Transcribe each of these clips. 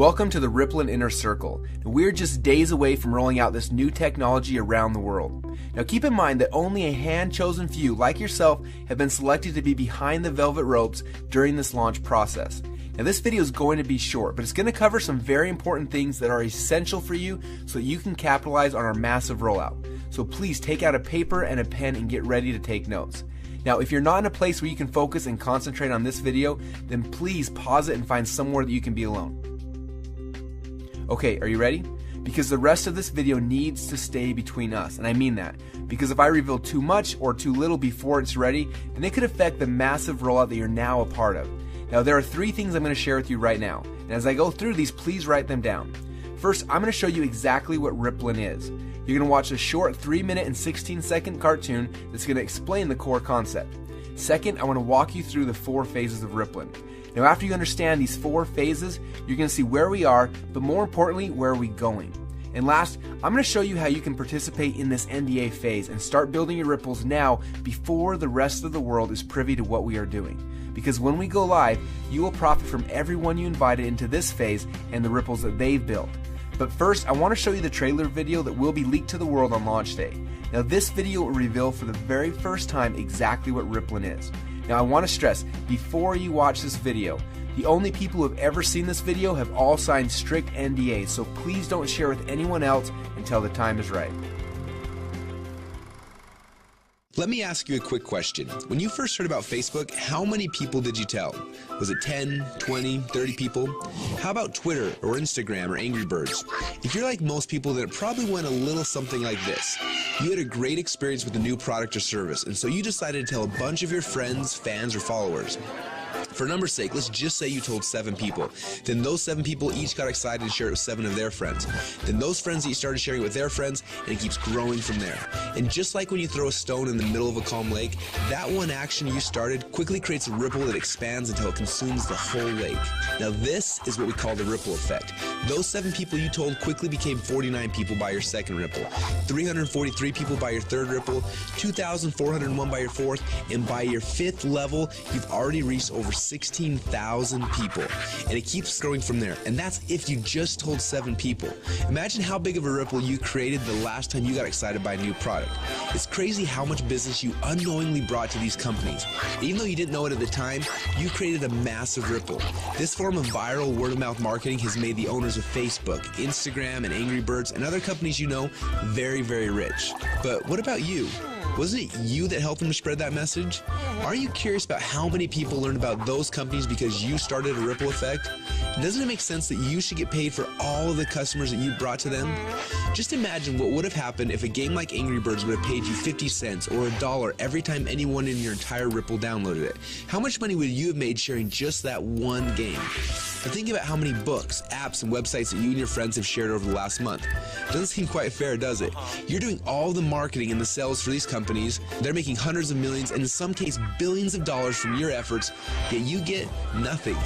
Welcome to the Rippln Inner Circle. We're just days away from rolling out this new technology around the world. Now keep in mind that only a hand-chosen few like yourself have been selected to be behind the velvet ropes during this launch process. Now this video is going to be short, but it's going to cover some very important things that are essential for you so that you can capitalize on our massive rollout. So please take out a paper and a pen and get ready to take notes. Now if you're not in a place where you can focus and concentrate on this video, then please pause it and find somewhere that you can be alone. Okay, are you ready? Because the rest of this video needs to stay between us, and I mean that. Because if I reveal too much or too little before it's ready, then it could affect the massive rollout that you're now a part of. Now there are 3 things I'm going to share with you right now, and as I go through these, please write them down. First, I'm going to show you exactly what Rippln is. You're going to watch a short 3-minute and 16-second cartoon that's going to explain the core concept. Second, I want to walk you through the 4 phases of Rippln. Now after you understand these 4 phases, you're going to see where we are, but more importantly, where are we going. And last, I'm going to show you how you can participate in this NDA phase and start building your ripples now before the rest of the world is privy to what we are doing. Because when we go live, you will profit from everyone you invited into this phase and the ripples that they've built. But first, I want to show you the trailer video that will be leaked to the world on launch day. Now this video will reveal for the very first time exactly what Rippln is. Now I want to stress, before you watch this video, the only people who have ever seen this video have all signed strict NDAs, so please don't share with anyone else until the time is right. Let me ask you a quick question. When you first heard about Facebook, how many people did you tell? Was it 10, 20, 30 people? How about Twitter or Instagram or Angry Birds? If you're like most people, then it probably went a little something like this. You had a great experience with a new product or service, and so you decided to tell a bunch of your friends, fans, or followers. For numbers' sake, let's just say you told 7 people. Then those 7 people each got excited to share it with 7 of their friends. Then those friends each started sharing it with their friends, and it keeps growing from there. And just like when you throw a stone in the middle of a calm lake, that one action you started quickly creates a ripple that expands until it consumes the whole lake. Now this is what we call the ripple effect. Those 7 people you told quickly became 49 people by your second ripple, 343 people by your third ripple, 2,401 by your fourth, and by your 5th level, you've already reached over 16,000 people, and it keeps growing from there. And that's if you just told 7 people. Imagine how big of a ripple you created the last time you got excited by a new product. It's crazy how much business you unknowingly brought to these companies. Even though you didn't know it at the time, you created a massive ripple. This form of viral word-of-mouth marketing has made the owners of Facebook, Instagram, and Angry Birds, and other companies you know very, very rich. But what about you? Wasn't it you that helped them to spread that message? Are you curious about how many people learned about those companies because you started a ripple effect? Doesn't it make sense that you should get paid for all of the customers that you brought to them? Just imagine what would have happened if a game like Angry Birds would have paid you 50 cents or $1 every time anyone in your entire Ripple downloaded it. How much money would you have made sharing just that one game? Now think about how many books, apps, and websites that you and your friends have shared over the last month. Doesn't seem quite fair, does it? You're doing all the marketing and the sales for these companies. They're making hundreds of millions, and in some cases billions of dollars from your efforts, yet you get nothing.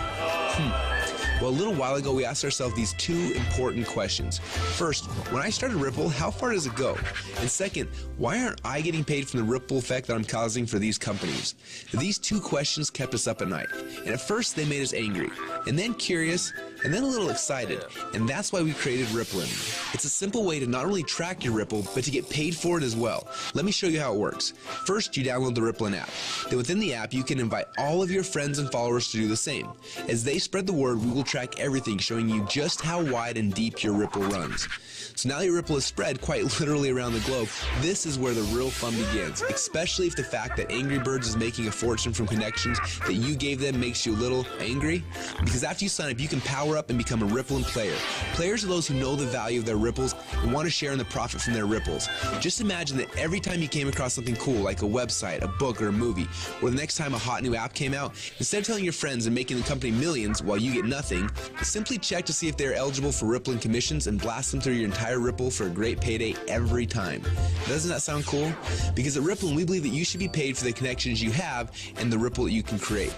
Well, a little while ago, we asked ourselves these 2 important questions. First, when I started Ripple, how far does it go? And second, why aren't I getting paid from the ripple effect that I'm causing for these companies? These 2 questions kept us up at night. And at first, they made us angry, and then curious, and then a little excited. And that's why we created Rippln. It's a simple way to not only track your Ripple, but to get paid for it as well. Let me show you how it works. First, you download the Rippln app. Then within the app, you can invite all of your friends and followers to do the same. As they spread the word, we will track everything, showing you just how wide and deep your Ripple runs. So now your Ripple is spread quite literally around the globe. This is where the real fun begins, especially if the fact that Angry Birds is making a fortune from connections that you gave them makes you a little angry. Because after you sign up, you can power up and become a Rippln player. Players are those who know the value of their ripples and want to share in the profit from their ripples. Just imagine that every time you came across something cool like a website, a book, or a movie, or the next time a hot new app came out, instead of telling your friends and making the company millions while you get nothing, simply check to see if they're eligible for Rippln commissions and blast them through your entire Ripple for a great payday every time. Doesn't that sound cool? Because at Rippln, we believe that you should be paid for the connections you have and the ripple that you can create.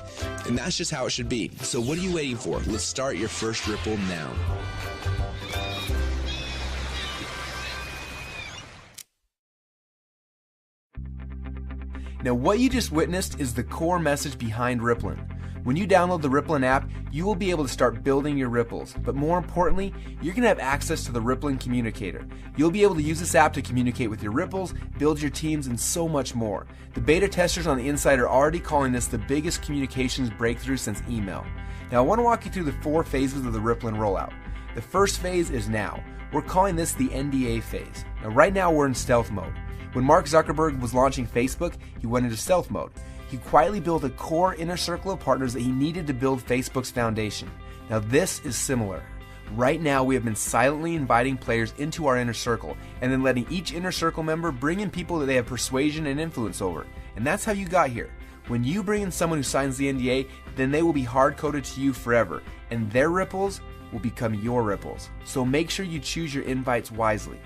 And that's just how it should be. So what are you waiting for? Let's start your first Ripple now. Now what you just witnessed is the core message behind Rippln. When you download the Rippln app, you will be able to start building your ripples. But more importantly, you're going to have access to the Rippln Communicator. You'll be able to use this app to communicate with your ripples, build your teams, and so much more. The beta testers on the inside are already calling this the biggest communications breakthrough since email. Now I want to walk you through the 4 phases of the Rippln rollout. The first phase is now. We're calling this the NDA phase. Now right now we're in stealth mode. When Mark Zuckerberg was launching Facebook, he went into stealth mode. He quietly built a core inner circle of partners that he needed to build Facebook's foundation. Now this is similar. Right now we have been silently inviting players into our inner circle and then letting each inner circle member bring in people that they have persuasion and influence over. And that's how you got here. When you bring in someone who signs the NDA, then they will be hard-coded to you forever, and their ripples will become your ripples. So make sure you choose your invites wisely.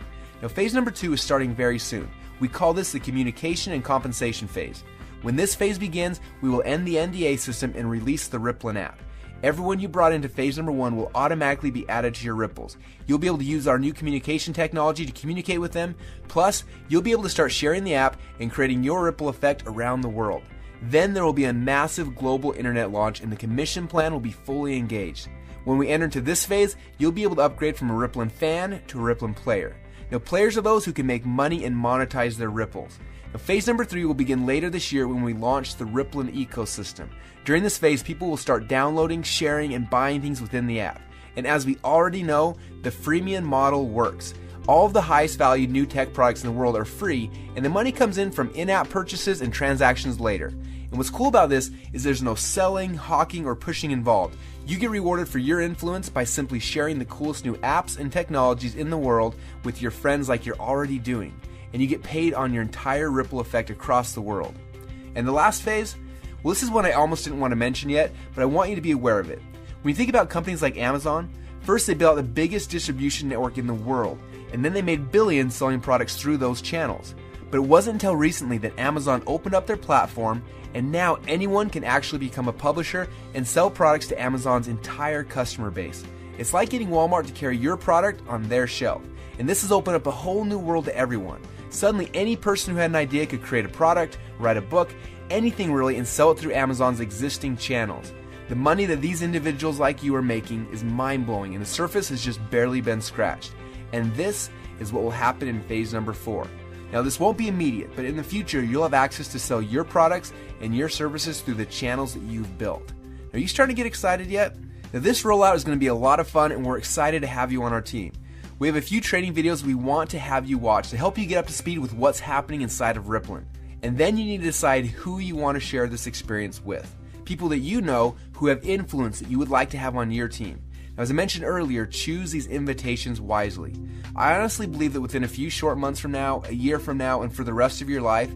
Now phase number 2 is starting very soon. We call this the communication and compensation phase. When this phase begins, we will end the NDA system and release the Rippln app. Everyone you brought into phase number 1 will automatically be added to your ripples. You'll be able to use our new communication technology to communicate with them. Plus, you'll be able to start sharing the app and creating your ripple effect around the world. Then there will be a massive global internet launch and the commission plan will be fully engaged. When we enter into this phase, you'll be able to upgrade from a Rippln fan to a Rippln player. Now, players are those who can make money and monetize their ripples. Now, phase number 3 will begin later this year when we launch the Rippln ecosystem. During this phase, people will start downloading, sharing, and buying things within the app. And as we already know, the freemium model works. All of the highest valued new tech products in the world are free, and the money comes in from in-app purchases and transactions later. And what's cool about this is there's no selling, hawking, or pushing involved. You get rewarded for your influence by simply sharing the coolest new apps and technologies in the world with your friends like you're already doing. And you get paid on your entire ripple effect across the world. And the last phase? Well, this is one I almost didn't want to mention yet, but I want you to be aware of it. When you think about companies like Amazon, first they built out the biggest distribution network in the world, and then they made billions selling products through those channels. But it wasn't until recently that Amazon opened up their platform, and now anyone can actually become a publisher and sell products to Amazon's entire customer base. It's like getting Walmart to carry your product on their shelf. And this has opened up a whole new world to everyone. Suddenly, any person who had an idea could create a product, write a book, anything really, and sell it through Amazon's existing channels. The money that these individuals like you are making is mind-blowing, and the surface has just barely been scratched. And this is what will happen in phase number 4. Now, this won't be immediate, but in the future, you'll have access to sell your products and your services through the channels that you've built. Are you starting to get excited yet? Now, this rollout is going to be a lot of fun, and we're excited to have you on our team. We have a few training videos we want to have you watch to help you get up to speed with what's happening inside of Rippln. And then you need to decide who you want to share this experience with. People that you know who have influence that you would like to have on your team. Now, as I mentioned earlier, choose these invitations wisely. I honestly believe that within a few short months from now, a year from now, and for the rest of your life,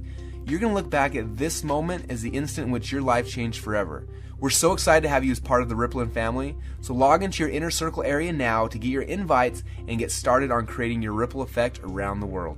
you're going to look back at this moment as the instant in which your life changed forever. We're so excited to have you as part of the Rippln family, so log into your inner circle area now to get your invites and get started on creating your ripple effect around the world.